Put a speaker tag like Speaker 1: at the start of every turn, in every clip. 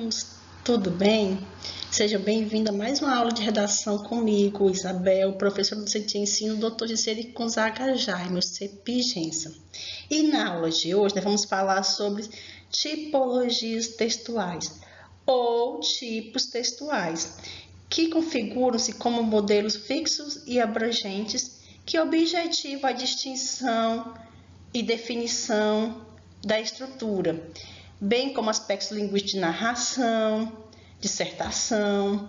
Speaker 1: amigos, tudo bem? Seja bem-vindo a mais uma aula de redação comigo, Isabel, professora do Centro de Ensino, Dr. Gisele Gonzaga Jaime, CEPIGENSA. E na aula de hoje nós vamos falar sobre tipologias textuais ou tipos textuais, que configuram-se como modelos fixos e abrangentes que objetivam a distinção e definição da estrutura, bem como aspectos linguísticos de narração, dissertação,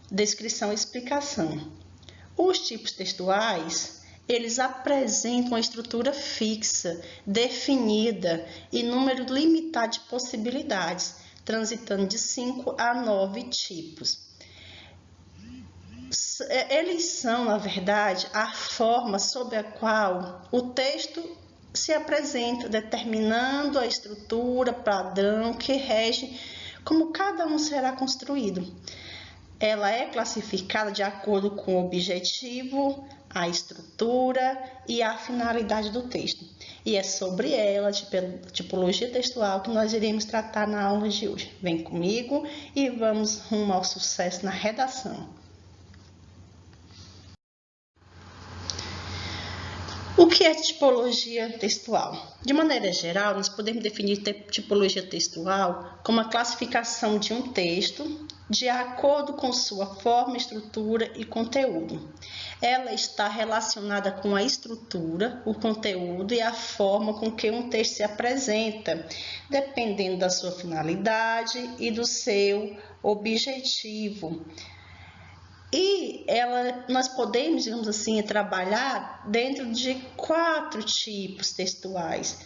Speaker 1: descrição e explicação. Os tipos textuais, eles apresentam uma estrutura fixa, definida e número limitado de possibilidades, transitando de 5 a 9 tipos. Eles são, na verdade, a forma sob a qual o texto se apresenta, determinando a estrutura, padrão que rege como cada um será construído. Ela é classificada de acordo com o objetivo, a estrutura e a finalidade do texto. E é sobre ela, tipologia textual, que nós iremos tratar na aula de hoje. Vem comigo e vamos rumo ao sucesso na redação. O que é tipologia textual? De maneira geral, nós podemos definir tipologia textual como a classificação de um texto de acordo com sua forma, estrutura e conteúdo. Ela está relacionada com a estrutura, o conteúdo e a forma com que um texto se apresenta, dependendo da sua finalidade e do seu objetivo. E nós podemos, digamos assim, trabalhar dentro de 4 tipos textuais.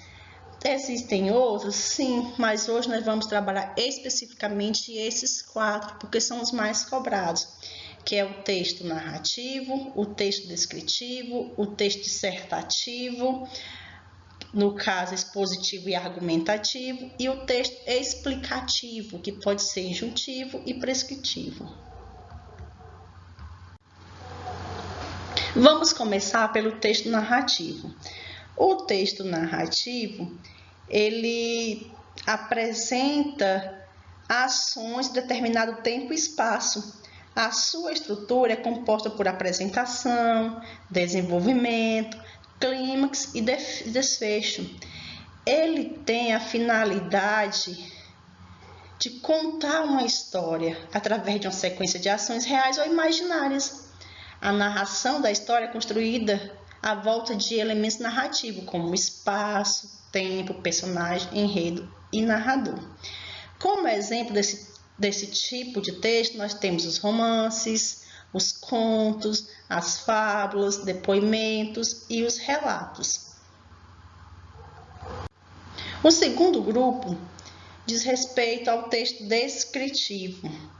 Speaker 1: Existem outros, sim, mas hoje nós vamos trabalhar especificamente esses 4, porque são os mais cobrados, que é o texto narrativo, o texto descritivo, o texto dissertativo, no caso expositivo e argumentativo, e o texto explicativo, que pode ser injuntivo e prescritivo. Vamos começar pelo texto narrativo. O texto narrativo, ele apresenta ações de determinado tempo e espaço. A sua estrutura é composta por apresentação, desenvolvimento, clímax e desfecho. Ele tem a finalidade de contar uma história através de uma sequência de ações reais ou imaginárias. A narração da história é construída à volta de elementos narrativos, como espaço, tempo, personagem, enredo e narrador. Como exemplo desse tipo de texto, nós temos os romances, os contos, as fábulas, depoimentos e os relatos. O segundo grupo diz respeito ao texto descritivo,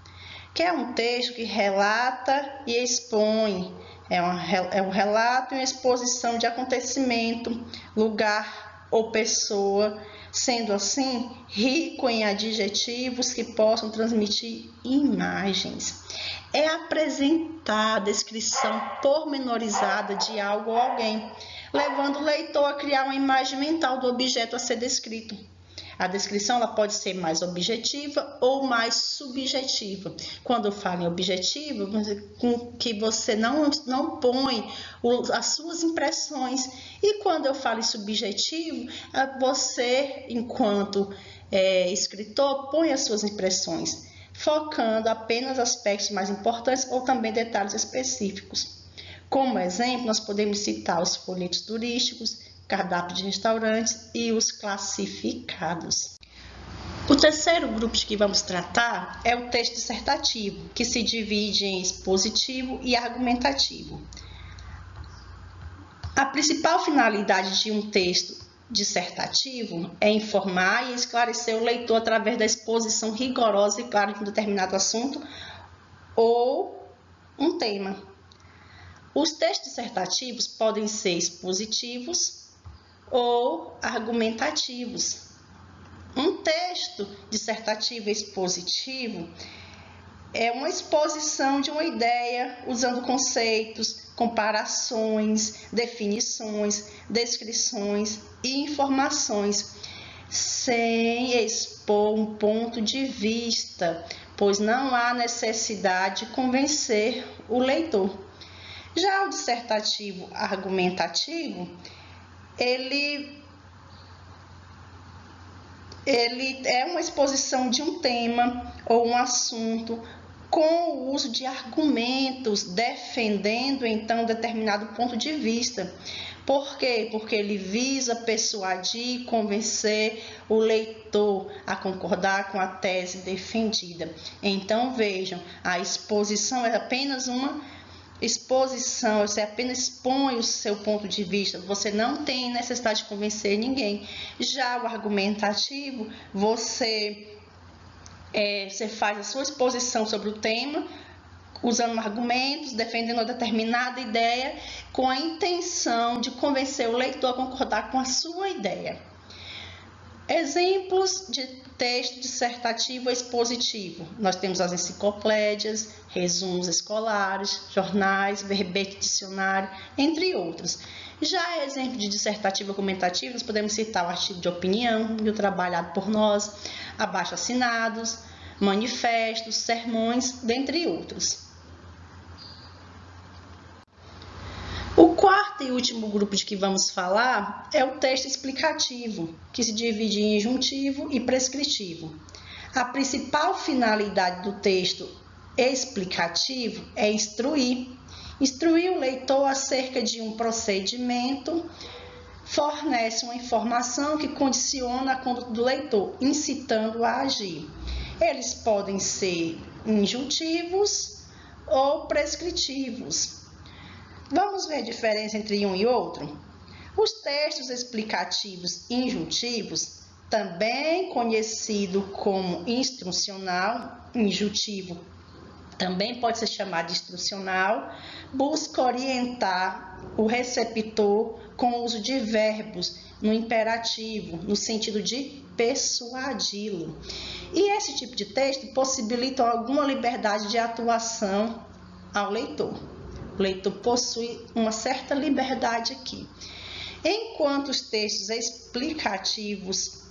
Speaker 1: que é um texto que relata e expõe, é um relato e uma exposição de acontecimento, lugar ou pessoa, sendo assim rico em adjetivos que possam transmitir imagens. É apresentar a descrição pormenorizada de algo ou alguém, levando o leitor a criar uma imagem mental do objeto a ser descrito. A descrição ela pode ser mais objetiva ou mais subjetiva. Quando eu falo em objetiva, com que você não põe as suas impressões. E quando eu falo em subjetivo, você, enquanto escritor, põe as suas impressões, focando apenas aspectos mais importantes ou também detalhes específicos. Como exemplo, nós podemos citar os folhetos turísticos, cardápio de restaurantes e os classificados. O terceiro grupo de que vamos tratar é o texto dissertativo, que se divide em expositivo e argumentativo. A principal finalidade de um texto dissertativo é informar e esclarecer o leitor através da exposição rigorosa e clara de um determinado assunto ou um tema. Os textos dissertativos podem ser expositivos ou argumentativos. Um texto dissertativo expositivo é uma exposição de uma ideia usando conceitos, comparações, definições, descrições e informações, sem expor um ponto de vista, pois não há necessidade de convencer o leitor. Já o dissertativo argumentativo, ele é uma exposição de um tema ou um assunto com o uso de argumentos, defendendo então determinado ponto de vista. Por quê? Porque ele visa persuadir e convencer o leitor a concordar com a tese defendida. Então vejam, a exposição é apenas uma exposição, você apenas expõe o seu ponto de vista, você não tem necessidade de convencer ninguém. Já o argumentativo, você faz a sua exposição sobre o tema, usando argumentos, defendendo uma determinada ideia, com a intenção de convencer o leitor a concordar com a sua ideia. Exemplos de texto dissertativo expositivo. Nós temos as enciclopédias, resumos escolares, jornais, verbete, dicionário, entre outros. Já exemplo de dissertativo argumentativo, nós podemos citar o artigo de opinião, o trabalhado por nós, abaixo-assinados, manifestos, sermões, dentre outros. O quarto e último grupo de que vamos falar é o texto explicativo, que se divide em injuntivo e prescritivo. A principal finalidade do texto explicativo é instruir o leitor acerca de um procedimento, fornece uma informação que condiciona a conduta do leitor, incitando-o a agir. Eles podem ser injuntivos ou prescritivos. Vamos ver a diferença entre um e outro? Os textos explicativos injuntivos, também conhecido como instrucional, injuntivo também pode ser chamado de instrucional, busca orientar o receptor com o uso de verbos no imperativo, no sentido de persuadi-lo. E esse tipo de texto possibilita alguma liberdade de atuação ao leitor. O leitor possui uma certa liberdade aqui. Enquanto os textos explicativos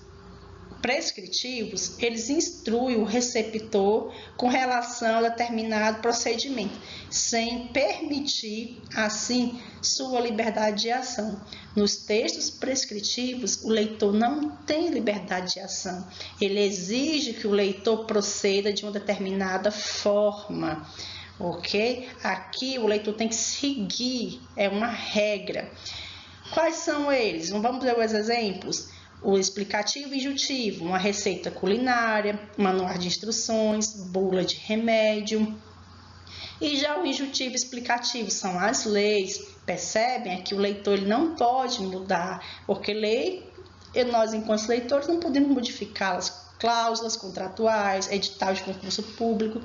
Speaker 1: prescritivos, eles instruem o receptor com relação a determinado procedimento, sem permitir, assim, sua liberdade de ação. Nos textos prescritivos, o leitor não tem liberdade de ação. Ele exige que o leitor proceda de uma determinada forma. Ok? Aqui o leitor tem que seguir, é uma regra. Quais são eles? Vamos ver os exemplos. O explicativo e injuntivo, uma receita culinária, manual de instruções, bula de remédio. E já o injuntivo explicativo são as leis. Percebem? É que o leitor ele não pode mudar, porque lei, nós enquanto leitores não podemos modificar as cláusulas contratuais, edital de concurso público.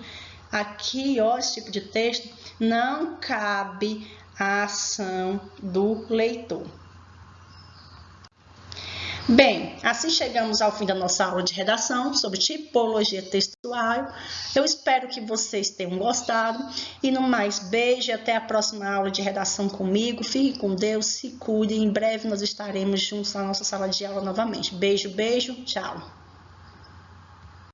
Speaker 1: Aqui, ó, esse tipo de texto não cabe a ação do leitor. Bem, assim chegamos ao fim da nossa aula de redação sobre tipologia textual. Eu espero que vocês tenham gostado. E no mais, beijo e até a próxima aula de redação comigo. Fiquem com Deus, se cuidem. Em breve nós estaremos juntos na nossa sala de aula novamente. Beijo, beijo, tchau.